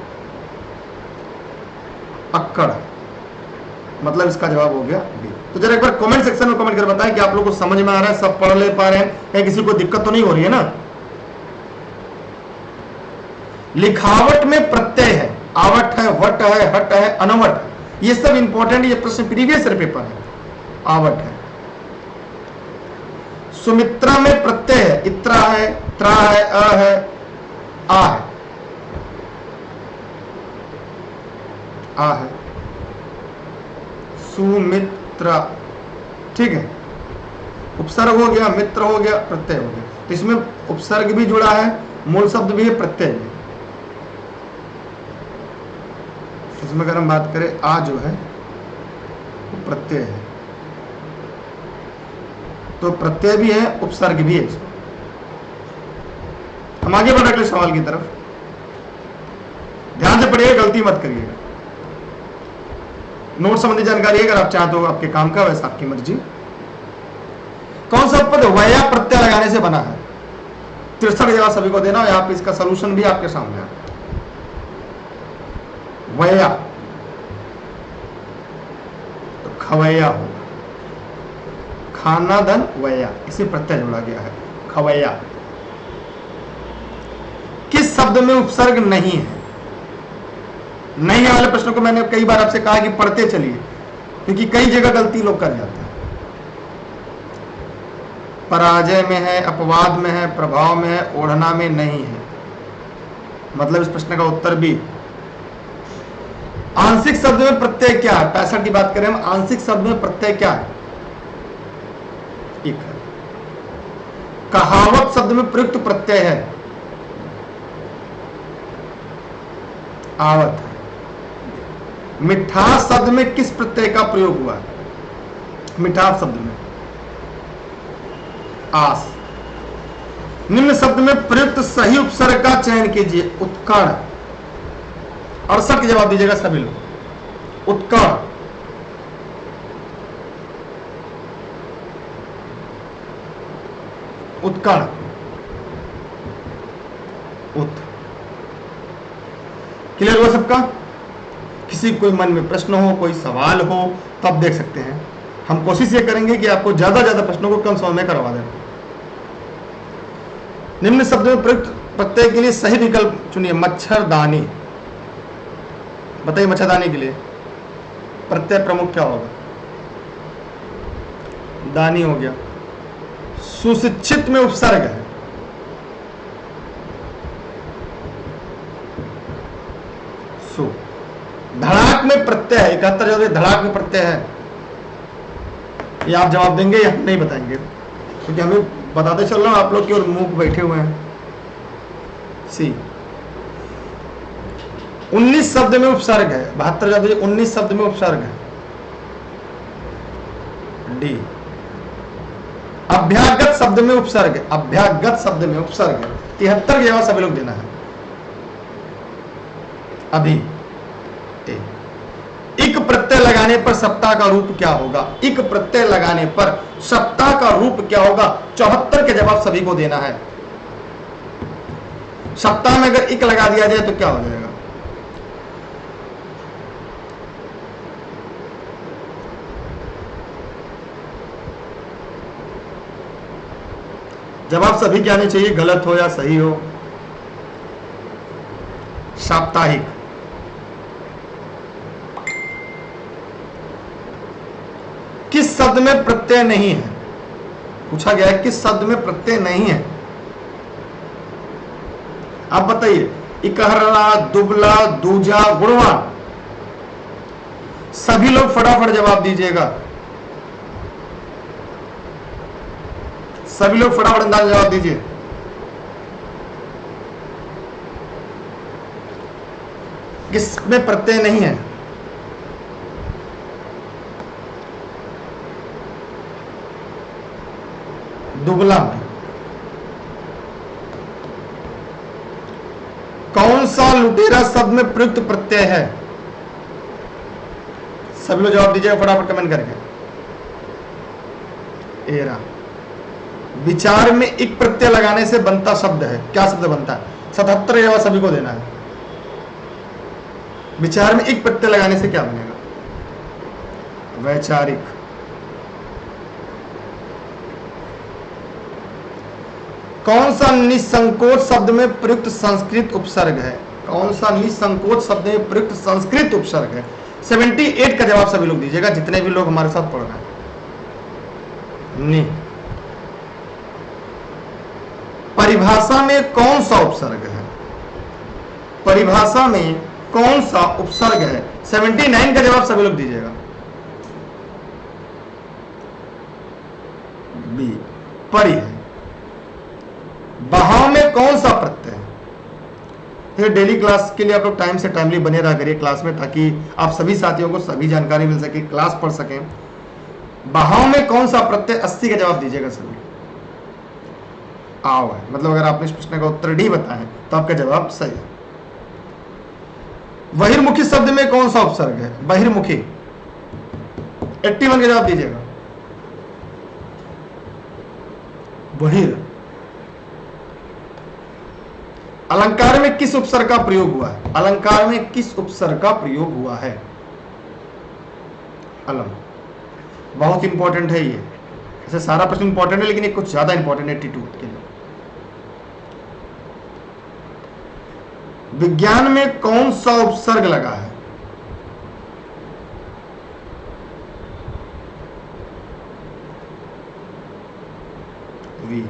अक्कड़। मतलब इसका जवाब हो गया बी। तो जरा एक बार कमेंट सेक्शन में कमेंट कर बताएं कि आप लोगों को समझ में आ रहा है, सब पढ़ ले पा रहे हैं, कहीं किसी को दिक्कत तो नहीं हो रही है ना? लिखावट में प्रत्यय है। आवट है, वट है, हट है, अनवट है। ये सब इंपॉर्टेंट, ये प्रश्न प्रीवियस ईयर पेपर है। आवट है। सुमित्रा में प्रत्यय है। इत्रा है, त्रा है, अ है, आ है। आ है। सुमित्रा। ठीक है। उपसर्ग हो गया, मित्र हो गया, प्रत्यय हो गया। तो इसमें उपसर्ग भी जुड़ा है, मूल शब्द भी है, प्रत्यय भी। इसमें अगर हम बात करें आ जो है वो प्रत्यय है, तो प्रत्यय भी है, उपसर्ग भी है। हम आगे बढ़ अगले सवाल की तरफ। ध्यान से पढ़िएगा, गलती मत करिएगा। नोट संबंधी जानकारी अगर आप चाहें तो आपके काम का, वैसा आपकी मर्जी। कौन सा पद वया प्रत्यय लगाने से बना है? 63 जवाब सभी को देना है। यहाँ पे इसका सोल्यूशन भी आपके सामने है। वया तो खवैया होगा। खाना धन वया, इसे प्रत्यय जोड़ा गया है, खवैया। किस शब्द में उपसर्ग नहीं है? नहीं वाले प्रश्न को मैंने कई बार आपसे कहा कि पढ़ते चलिए, क्योंकि कई जगह गलती लोग कर जाते हैं। पराजय में है, अपवाद में है, प्रभाव में है, ओढ़ना में नहीं है। मतलब इस प्रश्न का उत्तर भी। आंशिक शब्द में प्रत्यय क्या है? 65 की बात करें हम, आंशिक शब्द में प्रत्यय क्या है? एक है। कहावत शब्द में प्रयुक्त प्रत्यय है आवत है। मिठास शब्द में किस प्रत्यय का प्रयोग हुआ है? मिठास शब्द में आस। निम्न शब्द में प्रयुक्त सही उपसर्ग का चयन कीजिए। उत्कर्ण। 68 के जवाब दीजिएगा सभी लोग। उत्कर्ण। उत्कण, उत। क्लियर हुआ सबका? किसी कोई मन में प्रश्न हो, कोई सवाल हो तो आप देख सकते हैं। हम कोशिश ये करेंगे कि आपको ज्यादा प्रश्नों को कम समय में करवा दें। निम्न शब्द में प्रयुक्त प्रत्यय के लिए सही विकल्प चुनिए। मच्छरदानी, बताइए मच्छरदानी के लिए प्रत्यय प्रमुख क्या होगा? दानी हो गया। सुशिक्षित में उपसर्ग है, सु। धड़ाक में प्रत्यय है, 71 जो धड़ाक में प्रत्यय है, ये आप जवाब देंगे या हम नहीं बताएंगे? क्योंकि हमें बताते चल रहा हूं, आप लोग केवल मुंह बैठे हुए हैं। सी। 19 शब्द में उपसर्ग है, 72 19 शब्द में उपसर्ग है। डी। अभ्यागत शब्द में उपसर्ग है, अभ्यागत शब्द में उपसर्ग है। 73 के जवाब सभी लोग देना है। अभी इक प्रत्यय लगाने पर सप्ताह का रूप क्या होगा? इक प्रत्यय लगाने पर सप्ताह का रूप क्या होगा? 74 के जवाब सभी को देना है। सप्ताह में अगर इक लगा दिया जाए तो क्या हो जाएगा? जवाब सभी के आने चाहिए, गलत हो या सही हो। साप्ताहिक। किस शब्द में प्रत्यय नहीं है? पूछा गया है किस शब्द में प्रत्यय नहीं है। आप बताइए। इकहरा, दुबला, दूजा, गुणवान। सभी लोग फटाफट जवाब दीजिएगा, सभी लोग फटाफट अंदाज जवाब दीजिए। किसमें प्रत्यय नहीं है? दुबला में। कौन सा लुटेरा शब्द में प्रयुक्त प्रत्यय है? सभी लोग जवाब दीजिएगा फटाफट कमेंट करके। एरा। विचार में एक प्रत्यय लगाने से बनता शब्द है, क्या शब्द बनता है? 77 जवाब सभी को देना है। विचार में एक प्रत्यय लगाने से क्या बनेगा? वैचारिक। कौन सा निसंकोच शब्द में प्रयुक्त संस्कृत उपसर्ग है? कौन सा निसंकोच शब्द में प्रयुक्त संस्कृत उपसर्ग है? 78 का जवाब सभी लोग दीजिएगा, जितने भी लोग हमारे साथ पढ़ रहे हैं। नि। परिभाषा में कौन सा उपसर्ग है? परिभाषा में कौन सा उपसर्ग है? 79 का जवाब सभी लोग दीजिएगा। बी। परि है। बहाव में कौन सा प्रत्यय है? ये डेली क्लास के लिए आप लोग टाइम से टाइमली बने रहा करिए क्लास में, ताकि आप सभी साथियों को सभी जानकारी मिल सके, क्लास पढ़ सकें। बहाव में कौन सा प्रत्यय? 80 का जवाब दीजिएगा सभी। आव है, मतलब अगर आपने इस प्रश्न का उत्तर डी बताया है तो आपका जवाब सही है। बहिर्मुखी शब्द में कौन सा उपसर्ग है? बहिर्मुखी। 81 का जवाब दीजिएगा। बहिर। अलंकार में किस उपसर्ग का प्रयोग हुआ है? अलंकार में किस उपसर्ग का प्रयोग हुआ है? अलम। बहुत इंपॉर्टेंट है ये। ऐसे सारा प्रश्न इंपॉर्टेंट है, लेकिन ये कुछ ज्यादा इंपॉर्टेंट है एप्टीट्यूड के लिए। विज्ञान में कौन सा उपसर्ग लगा है? वी।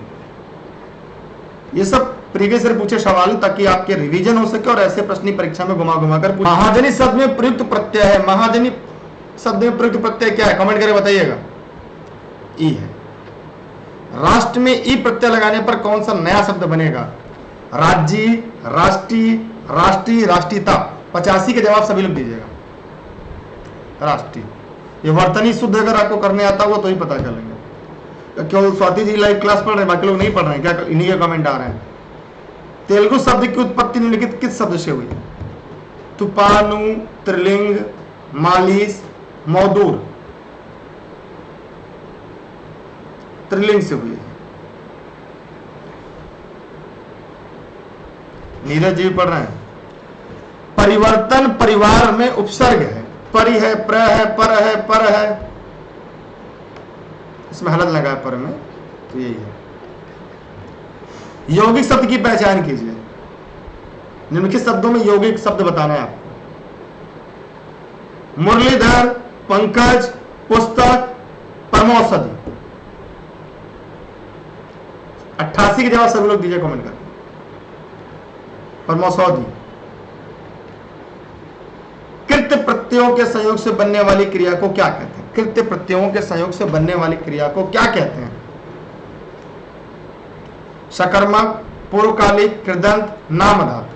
ये सब प्रीवियस ईयर पूछे सवाल, ताकि आपके रिवीजन हो सके और ऐसे प्रश्न परीक्षा में घुमा घुमा कर। महाजनी शब्द में प्रयुक्त प्रत्यय है। महाजनी शब्द में प्रयुक्त प्रत्यय क्या है? कमेंट करके बताइएगा। ई है। राष्ट्र में ई प्रत्यय लगाने पर कौन सा नया शब्द बनेगा? राज्य, राष्ट्रीय, राष्ट्रीय, राष्ट्रीयता। 85 के जवाब सभी लोग दीजिएगा। राष्ट्रीय। ये वर्तनी शुद्ध अगर आपको करने आता हुआ तो ही पता चलेगा। क्यों स्वाति जी लाइव क्लास पढ़ रहे हैं, बाकी लोग नहीं पढ़ रहे हैं क्या? इन्हीं के कमेंट आ रहे हैं। तेलुगु शब्द की उत्पत्ति निम्नलिखित किस शब्द से हुई? तुपानु, त्रिलिंग, मालिश, मौदूर। त्रिलिंग से हुई है। नीरज जी पढ़ रहे हैं। परिवर्तन परिवार में उपसर्ग है, परि है, प्र है, पर है, पर है, इसमें हलत लगा है पर में, तो यही है। यौगिक शब्द की पहचान कीजिए। निम्नलिखित शब्दों में यौगिक शब्द बताना है आपको। मुरलीधर, पंकज, पुस्तक, परमौषधि। 88 के जवाब सभी लोग दीजिए कमेंट करके। परमौषधि। कृत्य प्रत्ययों के संयोग से बनने वाली क्रिया को क्या कहते हैं? कृत्य प्रत्ययों के संयोग से बनने वाली क्रिया को क्या कहते हैं? सकर्मक, पूर्वकालिक, कृदंत, नामधातु।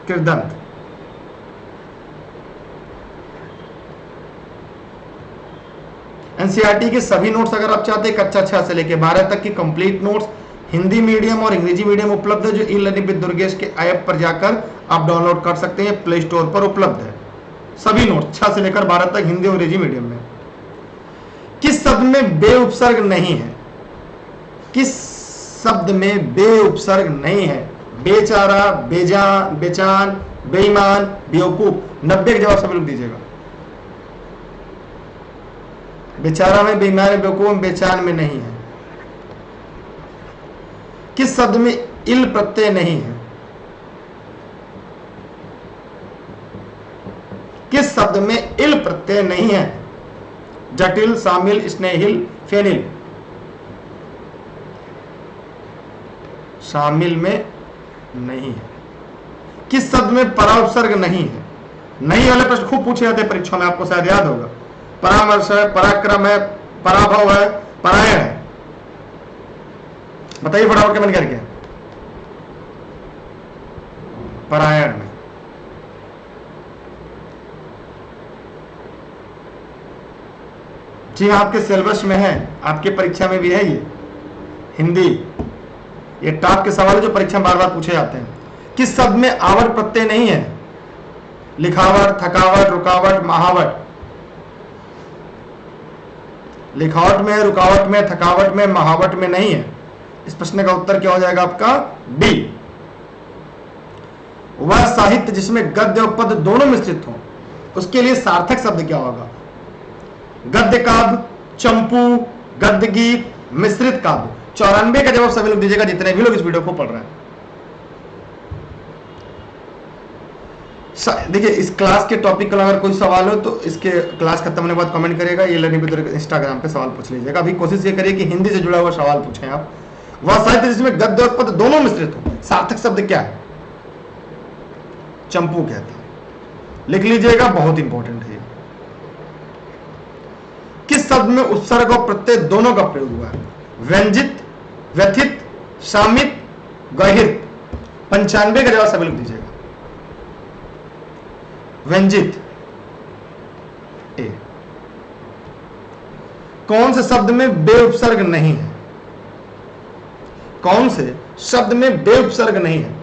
कृदंत। एनसीईआरटी के सभी नोट्स अगर आप चाहते हैं कक्षा 6 से लेकर 12 तक की कंप्लीट नोट्स हिंदी मीडियम और अंग्रेजी मीडियम उपलब्ध है, जो ई लर्निंग विद दुर्गेश के ऐप पर जाकर आप डाउनलोड कर सकते हैं, प्ले स्टोर पर उपलब्ध है। सभी नोट्स 6 से लेकर 12 तक हिंदी और अंग्रेजी मीडियम में। किस शब्द में बे उपसर्ग नहीं है? किस शब्द में बे उपसर्ग नहीं है? बेचारा, बेजान, बेचान, बेईमान, बेवकूफ। 90 के जवाब सभी लोग दीजिएगा। बेचारा में, बेईमान में, बेवकूफ में, बेचान में नहीं है। किस शब्द में इल प्रत्यय नहीं है? किस शब्द में इल प्रत्यय नहीं है? जटिल, शामिल, स्नेहिल, फेनिल। शामिल में नहीं है। किस शब्द में परा उपसर्ग नहीं है? नहीं वाले प्रश्न खूब पूछे जाते हैं परीक्षा में, आपको शायद याद होगा। परामर्श है, पराक्रम है, पराभव है, परायण है। बताइए फटाफट कमेंट करके। परायण में। जी हाँ, आपके सिलेबस में है, आपके परीक्षा में भी है ये हिंदी। ये टॉप के सवाल है जो परीक्षा में बार बार पूछे जाते हैं। किस शब्द में आवट प्रत्यय नहीं है? लिखावट, थकावट, रुकावट, महावट। लिखावट में, रुकावट में, थकावट में, महावट में नहीं है। इस प्रश्न का उत्तर क्या हो जाएगा आपका? बी। वह साहित्य जिसमें गद्य और पद्य दोनों मिश्रित हो, उसके लिए सार्थक शब्द क्या होगा? गद्य काव्य, चंपू, गद्य गीत, मिश्रित काव्य। 94 का जवाब सभी लोग दीजिएगा जितने भी लोग इस वीडियो को पढ़ रहे हैं। देखिए, इस क्लास के टॉपिक का अगर कोई सवाल हो तो इसके क्लास खत्म होने के बाद कमेंट करिएगा। ये लर्निंग विद दुर्गेश इंस्टाग्राम पे सवाल पूछ लीजिएगा। अभी कोशिश ये करिए कि हिंदी से जुड़ा हुआ सवाल पूछें आप। वह साहित्य जिसमें गद्य और पद्य दोनों मिश्रित हो, सार्थक शब्द क्या है? चंपू कहते हैं। लिख लीजिएगा, बहुत इंपॉर्टेंट है। किस शब्द में उपसर्ग और प्रत्यय दोनों का प्रयोग हुआ है? व्यंजित, व्यथित, शामित, गहिर। 95 का जवाब सभी लोग दीजिएगा। व्यंजित। ए। कौन से शब्द में बे उपसर्ग नहीं है? कौन से शब्द में बे उपसर्ग नहीं है?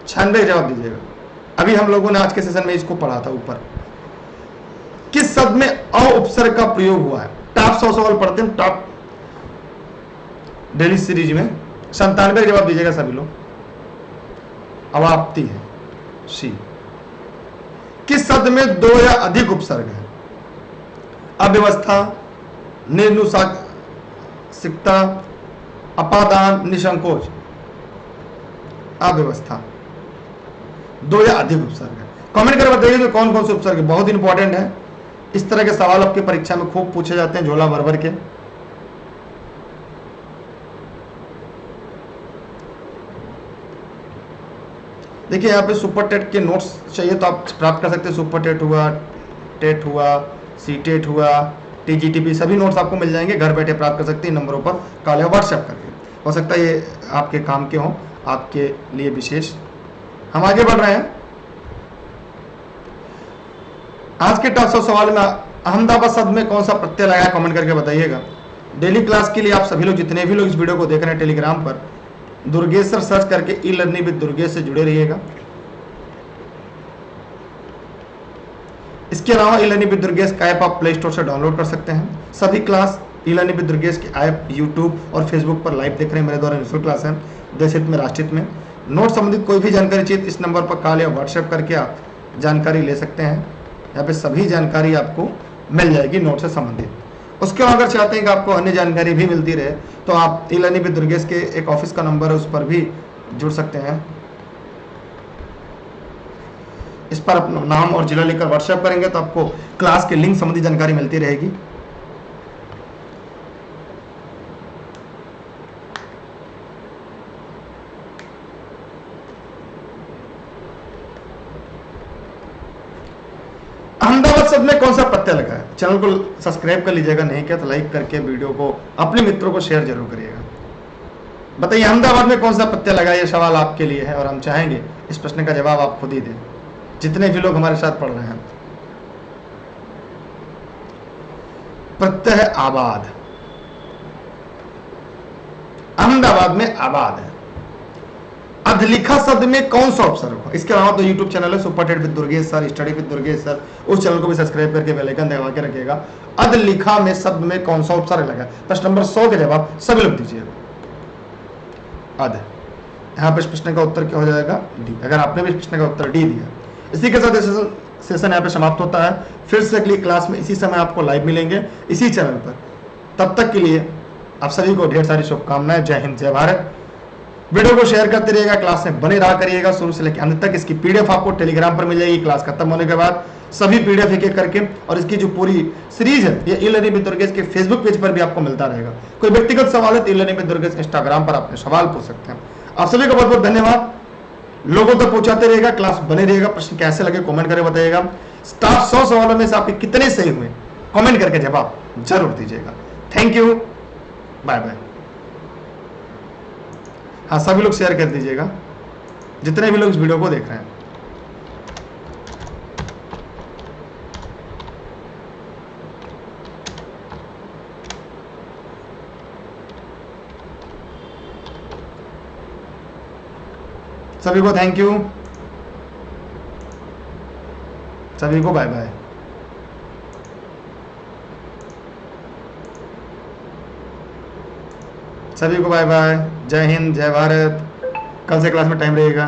96 जवाब दीजिएगा। अभी हम लोगों ने आज के सेशन में इसको पढ़ा था ऊपर। किस शब्द में अ उपसर्ग का प्रयोग हुआ है? टॉप 100 सवाल पढ़ते हैं टॉप डेली सीरीज में। 97 जवाब दीजिएगा सभी लोग। अवाप्ति है, सी। किस शब्द में 2 या अधिक उपसर्ग है? अव्यवस्था, निर्नुसासिकता, अपादान, निसंकोच। अव्यवस्था, 2 या अधिक उपसर्ग है। कमेंट कर बताइए तो कौन कौन से उपसर्ग है। बहुत इंपॉर्टेंट है। इस तरह के सवाल आपके परीक्षा में खूब पूछे जाते हैं, झोला भर भर के। देखिए, यहाँ पे सुपर टेट के नोट्स चाहिए तो आप प्राप्त कर सकते हैं। सुपर टेट हुआ, टेट हुआ, सी टेट हुआ, टीजीटीपी, सभी नोट्स आपको मिल जाएंगे। घर बैठे प्राप्त कर सकते हैं नंबरों पर कॉल या व्हाट्सएप करके। हो सकता है ये आपके काम के हों, आपके लिए विशेष। हम आगे बढ़ रहे हैं। आज के टॉप 100 सवाल में अहमदाबाद शब्द में कौन सा प्रत्यय लगाया? कमेंट करके बताइएगा। डेली क्लास के लिए आप सभी लोग जितने भी लोग इस वीडियो को देख रहे हैं टेलीग्राम पर दुर्गेश सर सर्च करके ई लर्निंग विद दुर्गेश से जुड़े रहिएगा। इसके अलावा ई लर्निंग विद दुर्गेश का ऐप आप प्ले स्टोर से डाउनलोड कर सकते हैं। सभी class e learning with Durgesh के ऐप यूट्यूब और फेसबुक पर लाइव देख रहे हैं। मेरे द्वारा निःशुल्क क्लास है, देश हित में, राष्ट्र हित में। नोट संबंधित कोई भी जानकारी चाहिए इस नंबर पर कॉल या व्हाट्सएप करके आप जानकारी ले सकते हैं। यहाँ पे सभी जानकारी आपको मिल जाएगी नोट से संबंधित। उसके बाद अगर चाहते हैं कि आपको अन्य जानकारी भी मिलती रहे तो आप ई लर्निंग विद दुर्गेश के एक ऑफिस का नंबर है, उस पर भी जुड़ सकते हैं। इस पर अपना नाम और जिला लिखकर व्हाट्सएप करेंगे तो आपको क्लास के लिंक संबंधी जानकारी मिलती रहेगी। अहमदाबाद शब्द में कौन सा प्रत्यय लगा है? चैनल को सब्सक्राइब कर लीजिएगा, नहीं किया तो लाइक करके वीडियो को अपने मित्रों को शेयर जरूर करिएगा। बताइए अहमदाबाद में कौन सा प्रत्यय लगा? ये सवाल आपके लिए है और हम चाहेंगे इस प्रश्न का जवाब आप खुद ही दें, जितने भी लोग हमारे साथ पढ़ रहे हैं। प्रत्यय है आबाद। अहमदाबाद में आबाद है। अधलिखा शब्द में कौन सा उपसर्ग होगा? इसके अलावा तो यूट्यूब चैनल है super TET with Durgesh sir, study with Durgesh sir, उस चैनल को भी सब्सक्राइब करके बेल आइकन दबा के रखिएगा। अधलिखा में शब्द में कौन सा उपसर्ग लगा? प्रश्न नंबर 100 के जवाब सभी लोग दीजिएगा। अध। यहाँ पे इस प्रश्न का उत्तर क्या हो जाएगा? डी। अगर आपने भी इस प्रश्न का उत्तर डी दिया। इसी के साथ सेशन यहाँ पे समाप्त होता है। फिर से अगली क्लास में इसी समय आपको लाइव मिलेंगे इसी चैनल पर। तब तक के लिए आप सभी को ढेर सारी शुभकामनाएं। जय हिंद, जय भारत। वीडियो को शेयर करते रहिएगा, क्लास में बने रहा करिएगा शुरू से लेकर अंत तक। इसकी पीडीएफ आपको टेलीग्राम पर मिल जाएगी क्लास खत्म होने के बाद, सभी पीडीएफ एक एक करके। और इसकी जो पूरी सीरीज है ये ई लर्निंग विद दुर्गेश के फेसबुक पेज पर भी आपको मिलता रहेगा। कोई व्यक्तिगत सवाल है तो e learning with Durgesh Instagram पर अपने सवाल पूछ सकते हैं। आप सभी को बहुत बहुत धन्यवाद। लोगों तक पहुंचाते रहेगा, क्लास बने रहेगा। प्रश्न कैसे लगे कमेंट करके बताइएगा। स्टाफ 100 सवालों में से आपके कितने सही हुए कमेंट करके जवाब जरूर दीजिएगा। Thank you, bye bye. हाँ, सभी लोग शेयर कर दीजिएगा, जितने भी लोग इस वीडियो को देख रहे हैं। सभी को थैंक यू, सभी को बाय बाय। सभी को बाय बाय। जय हिंद, जय भारत। कल से क्लास में टाइम रहेगा।